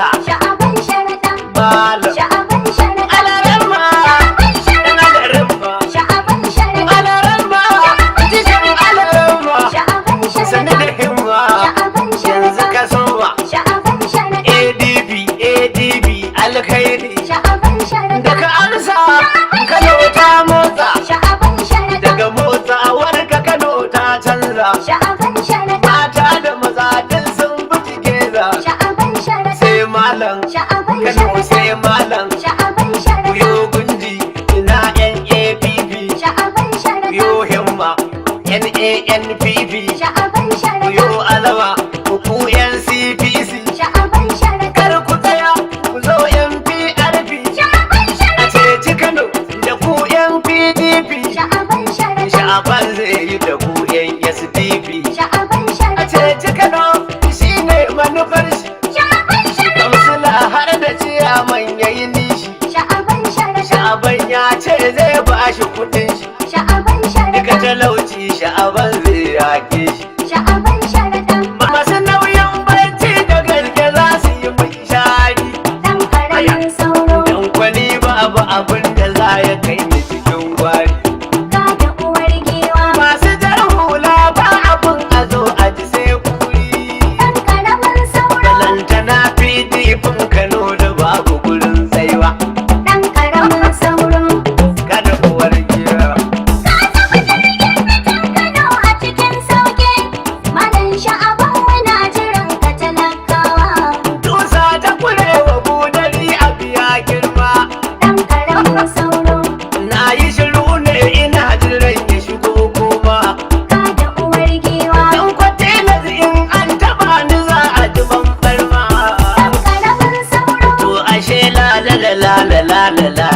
amsa. Sha'aban sharaɗa. Malam. Sha'aban sharaɗa. Alarama. Dan alarama. Sha'aban sharaɗa. Alarama. Cikin alarama. Sha'aban Sani da sharaɗa. himma. Sha'aban Yanzu sharaɗa. ka soma. Sha'aban sharaɗa. ADB alkhairi. Sha'aban sharaɗa. Daga amsa Kano ta motsa. Sha'aban sharaɗa. Daga motsawar ka Kano ta canza. Sha'aban sharaɗa. Mata da maza duk sun bi geza. Sha'aban sharaɗa. Sai malam Sha'aban Kano sharaɗa. sai malam. Sha'aban sharaɗa. Kuyo gunji ina NAPP. Sha'aban sharaɗa. Kuyo himma NANPP. Sha'aban sharaɗa. Kuyo alama ku NCPC. Sha'aban sharaɗa. Kar ku tsaya ku zo NPRP. Sha'aban A sharaɗa. ceci Kano da ku NPDP. Sha'aban sharaɗa. Sha'aban zai yi da ku SDP. Sha'aban A sharaɗa. ceci Kano shi ne manufar shi. Sha'aban sharaɗa. Kamsila har da ciyaman ya yi nishi. Sha'aban sharaɗa. Sha'aban ya ce zai ba shi kudin shi. Sha'aban Duka sharaɗa. talauci sha'aban zai yake shi. Sha'aban sharaɗa. Masu nauyin barci da gaske za su yi mai shari. Ɗan ƙaramin sauro. Dankwali babu abin da za ya kai ni cikin gwari. Ga da uwar giwa. Masu jar hula ba abin a zo a ji sai kuri. Ɗan ƙaramin sauro. Balantana PDP Kano da babu gurin tsaiwa. Ɗan ƙaramin sauro. Kada uwar gira. Ka tafi jirgin fitan Kano a cikin sauƙi. Malam Sha'aban muna jiran ka talakawa. Tusa ta kurewa budari a biya girma. Ɗan ƙaramin sauro. Na yi shiru ne ina jiran ya shigo kuma. Ka da uwar giwa. Dan kwate na in an taba ni za a ji bambar ma. Ɗan ƙaramin sauro. To ashe la la la la la la la